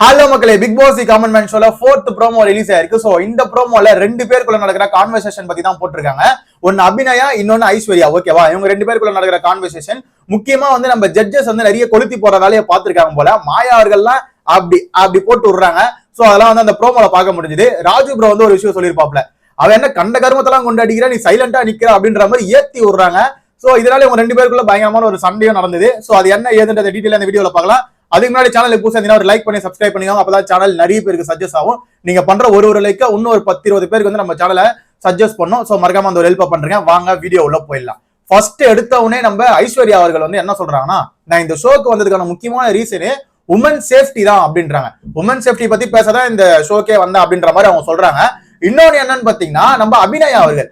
Hello மக்களே, big pass common man ஷோல 4th promo release ஆயிருக்கு. சோ இந்த ப்ரோமோல ரெண்டு பேருக்குள்ள நடக்கிற கான்வர்சேஷன் பத்தி தான் போட்டிருக்காங்க. ஒன்னு அபிநயா, இன்னொன்னு ஐஸ்வர்யா. ஓகேவா? இவங்க ரெண்டு பேருக்குள்ள நடக்கிற கான்வர்சேஷன் முக்கியமா வந்து நம்ம ஜட்ஜஸ் வந்து நிறைய கொளுத்தி போற வேலையை பார்த்திருக்காங்க போல. மாயா அவர்கள்லாம் அப்படி போட்டு விடுறாங்க. சோ அதெல்லாம் வந்து அந்த ப்ரோமோல பார்க்க முடிஞ்சது. ராஜு ப்ரோ வந்து ஒரு விஷயம் சொல்லியிருப்பாப்ல, அவன் என்ன கண்ட கருமத்தெல்லாம் கொண்டு அடிக்கிற, நீ சைலண்டா நிக்கிற அப்படின்ற மாதிரி ஏத்தி விடுறாங்க. சோ இதனால இவங்க ரெண்டு பேருக்குள்ள பயங்கரமான ஒரு சண்டையும் நடந்தது. சோ அது என்ன ஏதுன்ற டீடைல் அந்த வீடியோல பார்க்கலாம். அதுக்கு முன்னாடி சேனலுக்கு புதுசா ஒரு லைக் பண்ணி சப்ஸ்கிரைப் பண்ணிக்கோங்க. அப்பதான் சேனல் நிறைய பேருக்கு சஜஸ்ட் ஆகும். நீங்க பண்ற ஒரு லைக் இன்னும் ஒரு 10-20 பேருக்கு வந்து நம்ம சேனலை சஜஸ்ட் பண்ணோம். சோ மறக்காம அந்த ஒரு ஹெல்ப் பண்றீங்க. வாங்க வீடியோ உள்ள போயிடலாம். ஃபர்ஸ்ட் எடுத்தவனே நம்ம ஐஸ்வர்யா அவர்கள் வந்து என்ன சொல்றாங்கன்னா, நான் இந்த ஷோக்கு வந்ததுக்கான முக்கியமான ரீசனே உமன் சேஃப்டி தான் அப்படின்றாங்க. உமன் சேஃப்டி பத்தி பேசதான் இந்த ஷோக்கே வந்தா அப்படின்ற மாதிரி அவங்க சொல்றாங்க. இன்னொன்னு என்னன்னு பாத்தீங்கன்னா, நம்ம அபிநயா அவர்கள்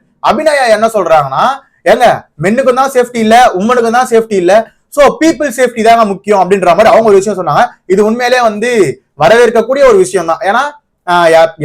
என்ன சொல்றாங்கன்னா, ஏங்க மென்னுக்கும் தான் சேஃப்டி இல்ல, உமனுக்கும் தான் சேஃப்டி இல்ல, சோ பீப்புள் சேஃப்டி தாங்க முக்கியம் அப்படின்ற மாதிரி அவங்க ஒரு விஷயம் சொன்னாங்க. இது உண்மையிலே வந்து வரவேற்கக்கூடிய ஒரு விஷயம் தான். ஏன்னா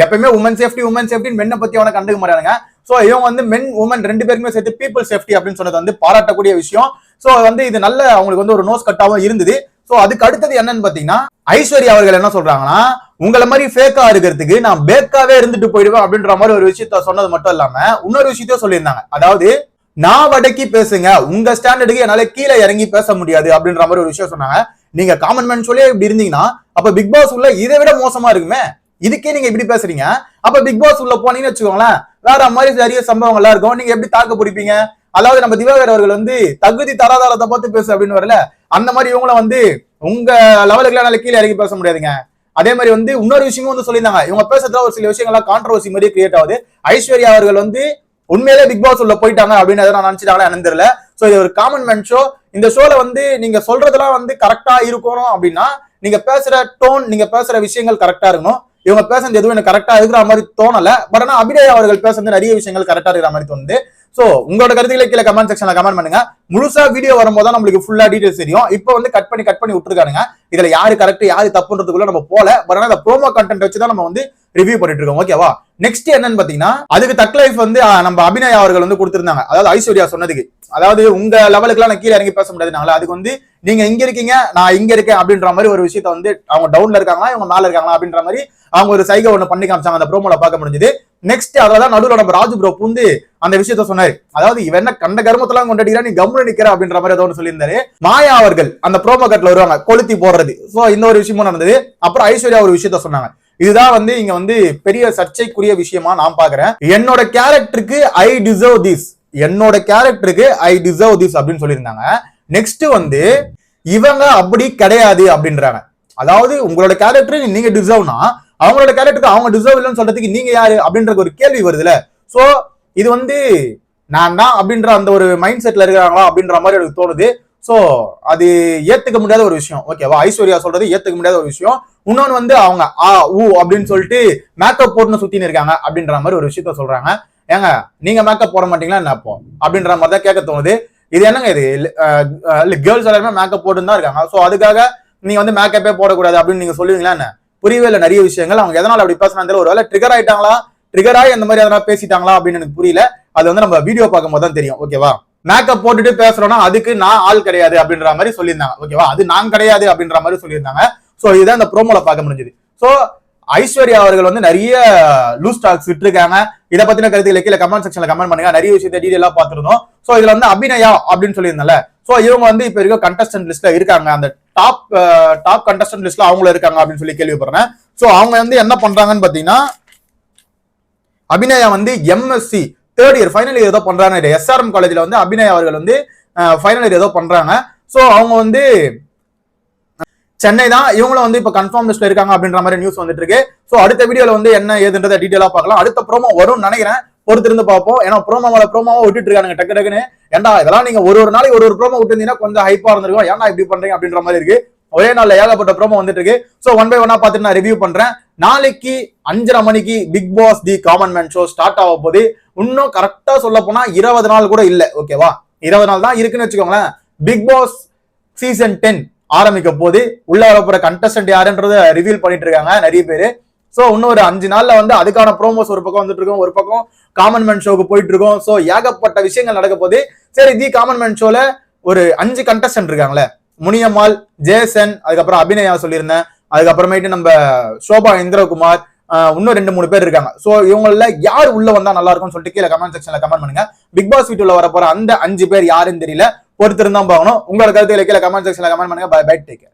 எப்பயுமே உமன் சேஃப்டி மென்னை பத்தி அவனை கண்டுக்க மாட்டாங்க. சோ இவங்க வந்து மென் உமன் ரெண்டு பேருக்குமே சேர்த்து பீப்புள் சேஃப்டி அப்படின்னு சொன்னது வந்து பாராட்டக்கூடிய விஷயம். சோ வந்து இது நல்ல அவங்களுக்கு வந்து ஒரு நோஸ் கட்டாவும் இருந்தது. சோ அதுக்கு அடுத்தது என்னன்னு பாத்தீங்கன்னா, ஐஸ்வர்யா அவர்கள் என்ன சொல்றாங்கன்னா, உங்களை மாதிரி ஃபேக்கா இருக்கிறதுக்கு நான் பேக்காவே இருந்துட்டு போயிடுவேன் அப்படின்ற மாதிரி ஒரு விஷயத்த சொன்னது மட்டும் இல்லாம இன்னொரு விஷயத்தையும் சொல்லியிருந்தாங்க. அதாவது நான் வடக்கி பேசுங்க, உங்க ஸ்டாண்டர்டுக்கு என்னால கீழே இறங்கி பேச முடியாது அப்படின்ற மாதிரி ஒரு விஷயம் சொன்னாங்க. நீங்க காமன் மேன் சொல்லி இப்படி இருந்தீங்கன்னா அப்ப பிக் பாஸ் உள்ள இதை விட மோசமா இருக்குமே, இதுக்கே நீங்க இப்படி பேசுறீங்க. அப்ப பிக் பாஸ் உள்ள போனீங்கன்னு வச்சுக்கோங்களேன், வேற மாதிரி நிறைய சம்பவங்கள்லாம் இருக்கும். நீங்க எப்படி தாக்கு பிடிப்பீங்க? அதாவது நம்ம திவாகர் அவர்கள் வந்து தகுதி தராதாரத்தை பார்த்து பேசு அப்படின்னு வரல, அந்த மாதிரி இவங்கள வந்து உங்க லெவலுக்கு என்னால கீழே இறங்கி பேச முடியாதுங்க. அதே மாதிரி வந்து இன்னொரு விஷயமும் வந்து சொல்லியிருந்தாங்க. இவங்க பேசுறதுல ஒரு சில விஷயங்கள்லாம் கான்ட்ரவர்சி மாதிரி கிரியேட் ஆகுது. ஐஸ்வர்யா அவர்கள் வந்து உண்மையிலே பிக் பாஸ் உள்ள போயிட்டாங்க அப்படின்னு நான் நினைச்சிட்டாங்களே எனக்கு தெரியல. சோ இது ஒரு காமன் மேன் ஷோ. இந்த ஷோல வந்து நீங்க சொல்றதெல்லாம் வந்து கரெக்டா இருக்கணும் அப்படின்னா நீங்க பேசுற டோன், நீங்க பேசுற விஷயங்கள் கரெக்டா இருக்கணும். இவங்க பேசுறது எதுவும் எனக்கு கரெக்டா இருக்கிற மாதிரி தோணல. பட் ஆனா அபிநயா அவர்கள் பேசுறது நிறைய விஷயங்கள் கரெக்டா இருக்கிற மாதிரி தோணுது. சோ உங்களோட கருத்துக்களை கீழே கமெண்ட் செக்ஷன்ல கமெண்ட் பண்ணுங்க. முழுசா வீடியோ வரும்போது நம்மளுக்கு ஃபுல்லா டீடைல்ஸ் தெரியும். இப்போ வந்து கட் பண்ணி விட்டுருக்கானுங்க. இதுல யாரு கரெக்ட் யாரு தப்புன்றதுக்குள்ள நம்ம போல. பட் ஆனா இந்த ப்ரோமோ கண்டென்ட் வச்சுதான் நம்ம வந்து ரிவ்யூ பண்ணிட்டு இருக்கோம். ஓகேவா? நெக்ஸ்ட் என்னன்னு பாத்தீங்கன்னா, அதுக்கு தக் லைஃப் வந்து நம்ம அபிநயா அவர்கள் வந்து கொடுத்திருந்தாங்க. அதாவது ஐஸ்வர்யா சொன்னதுக்கு, அதாவது உங்க லெவலுக்கு எல்லாம் நான் கீழே இறங்கி பேச முடியாதுனால அதுக்கு வந்து நீங்க இங்க இருக்கீங்க, நான் இங்க இருக்கேன் அப்படின்ற மாதிரி ஒரு விஷயத்த வந்து அவங்க டவுன்ல இருக்காங்களா இவங்க மேல இருக்காங்களா அப்படின்ற மாதிரி அவங்க ஒரு சைகை ஒண்ணு பண்ணி காமிச்சாங்க. அந்த ப்ரோமோல பார்க்க முடிஞ்சது. நெக்ஸ்ட் அதான் நடுவில் நம்ம ராஜு ப்ரோ புந்து அந்த விஷயத்த சொன்னாரு. அதாவது இவன் என்ன கண்ட கருமத்தெல்லாம் கொண்டாடிக்கிறா, நீ கம்முன்னு நிக்கிற அப்படின்ற மாதிரி ஏதோ ஒன்று சொல்லியிருந்தாரு. மாயா அவர்கள் அந்த ப்ரோமோ கட்ல வருவாங்க கொளுத்தி போடுறது. சோ இந்த ஒரு விஷயமும் நடந்தது. அப்புறம் ஐஸ்வர்யா ஒரு விஷயத்த சொன்னாங்க. இதுதான் வந்து இங்க வந்து பெரிய சர்ச்சைக்குரிய விஷயமா நான் பாக்குறேன். என்னோட கேரக்டருக்கு ஐ டிசர்வ் திஸ், என்னோட கேரக்டருக்கு ஐ டிசர்வ் திஸ் அப்படின்னு சொல்லியிருந்தாங்க. நெக்ஸ்ட் வந்து இவங்க அப்படி கிடையாது அப்படின்றாங்க. அதாவது உங்களோட கேரக்டர் நீங்க டிசர்வ்னா அவங்களோட கேரக்டருக்கு அவங்க டிசர்வ் இல்லைன்னு சொல்றதுக்கு நீங்க யாரு அப்படின்ற ஒரு கேள்வி வருதுல. சோ இது வந்து நான் தான் அப்படின்ற அந்த ஒரு மைண்ட் செட்ல இருக்கிறாங்களா அப்படின்ற மாதிரி எனக்கு தோணுது. சோ அது ஏத்துக்க முடியாத ஒரு விஷயம். ஓகேவா? ஐஸ்வர்யா சொல்றது ஏத்துக்க முடியாத ஒரு விஷயம். இன்னொன்னு வந்து அவங்க அப்படின்னு சொல்லிட்டு மேக்கப் போட்டுன்னு சுத்தின்னு இருக்காங்க அப்படின்ற மாதிரி ஒரு விஷயத்த சொல்றாங்க. ஏங்க நீங்க மேக்கப் போட மாட்டீங்களா என்ன அப்போ அப்படின்ற மாதிரி தான் கேட்க தோணுது. இது என்னங்க இது? கேர்ள்ஸ் எல்லாருமே மேக்கப் போட்டு தான் இருக்காங்க. சோ அதுக்காக நீங்க வந்து மேக்கப்பே போடக்கூடாது அப்படின்னு நீங்க சொல்லுவீங்களா என்ன? புரியவே இல்லை நிறைய விஷயங்கள். அவங்க எதனால அப்படி பேசினா ஒரு வேலை ட்ரிகர் ஆயிட்டாங்களா, ட்ரிகர் ஆகி அந்த மாதிரி எதனா பேசிட்டாங்களா அப்படின்னு எனக்கு புரியல. அது வந்து நம்ம வீடியோ பார்க்கும் போது தான் தெரியும். ஓகேவா? மேக்கப் போட்டுட்டு பேசுறோம்னா அதுக்கு நான் ஆள் கிடையாது அப்படின்ற மாதிரி சொல்லியிருந்தாங்க. ஓகேவா? அது நான் கிடையாது அப்படின்ற மாதிரி சொல்லியிருந்தாங்க. சோ இதுதான் இந்த ப்ரோமோல பார்க்க முடிஞ்சது. சோ ஐஸ்வர்யா அவர்கள் வந்து நிறைய லூஸ் டாக்ஸ் விட்டுருக்காங்க. இதை பத்தின கருத்துக்களை கீழே கமெண்ட் செக்ஷன்ல கமெண்ட் பண்ணுங்க. நிறைய விஷயத்தை டீடைலா பார்த்துருந்தோம். சோ இதுல வந்து அபிநயா அப்படின்னு சொல்லியிருந்தால, சோ இவங்க வந்து இப்ப இருக்க கண்டஸ்டன்ட் லிஸ்ட்ல இருக்காங்க. அந்த டாப் கண்டஸ்டன்ட் லிஸ்ட்ல அவங்களும் இருக்காங்க அப்படின்னு சொல்லி கேள்விப்படுறேன். சோ அவங்க வந்து என்ன பண்றாங்கன்னு பாத்தீங்கன்னா, அபிநயா வந்து MSc 3rd year final year ஏதோ பண்றாங்க. எஸ்ஆர்எம் காலேஜ்ல வந்து அபிநயா அவர்கள் வந்து ஃபைனல் இயர் ஏதோ பண்றாங்க. சோ அவங்க வந்து சென்னை தான். இவங்களும் வந்து இப்ப கன்ஃபார்ம் லிஸ்ட்ல இருக்காங்க அப்படின்ற மாதிரி நியூஸ் வந்துட்டு இருக்கு. சோ அடுத்த வீடியோல வந்து என்ன ஏதுன்றதை டீடைலா பார்க்கலாம். அடுத்த ப்ரோமோ வரும்னு நினைக்கிறேன். பொறுத்திருந்து பார்ப்போம். ஏன்னா ப்ரோமோவா விட்டுட்டு இருக்காங்க டக்கு டக்குன்னு. ஏன்டா இதெல்லாம் நீங்க ஒரு நாளைக்கு ஒரு ப்ரோமோ விட்டுருந்தீங்கன்னா கொஞ்சம் ஹைப்பா இருந்திருக்கும். ஏன்னா இப்படி பண்றீங்க அப்படின்ற மாதிரி இருக்கு. ஒரே நாள்ல ஏகப்பட்ட ப்ரோமோ வந்துட்டு இருக்கு. சோ ஒன் பை ஒன்னா பார்த்துட்டு நான் ரிவ்யூ பண்றேன். நாளைக்கு 5:30 மணிக்கு Bigg Boss the common man show start ஆக போது. இன்னும் கரெக்டா சொல்ல போனா 20 நாள் கூட இல்ல. ஓகேவா? 20 நாள் தான் இருக்குன்னு வச்சுக்கோங்களேன். பிக் பாஸ் சீசன் 10 ஆரம்பிக்க போது. உள்ள வரப்போற கண்டஸ்டன்ட் யாருன்றத ரிவீல் பண்ணிட்டு இருக்காங்க நிறைய பேரு. சோ இன்னும் ஒரு 5 நாள்ல வந்து அதுக்கான ப்ரோமோஸ் ஒரு பக்கம் வந்துட்டு இருக்கும், ஒரு பக்கம் காமன் மேன் ஷோக்கு போயிட்டு இருக்கோம். சோ ஏகப்பட்ட விஷயங்கள் நடக்க போது. சரி, தி காமன் மேன் ஷோல ஒரு 5 கண்டஸ்டன்ட் இருக்காங்களே, முனியம்மாள், ஜேசன், அதுக்கப்புறம் அபிநயா சொல்லியிருந்தேன், அதுக்கப்புறமேட்டு நம்ம சோபா இந்திரகுமார், இன்னும் 2-3 பேர் இருக்காங்க. சோ இவங்கள யார் உள்ள வந்தா நல்லா இருக்கும்னு சொல்லிட்டு கீழே கமெண்ட் செக்ஷன்ல கமெண்ட் பண்ணுங்க. பிக் பாஸ் வீட்டுல வர போற அந்த 5 பேர் யாருன்னு தெரியல, பொறுத்திருந்தா பார்க்கணும். உங்களோட கருத்துக்களை கீழே கமெண்ட் செக்ஷன்ல கமெண்ட் பண்ணுங்க. Bye bye, take care.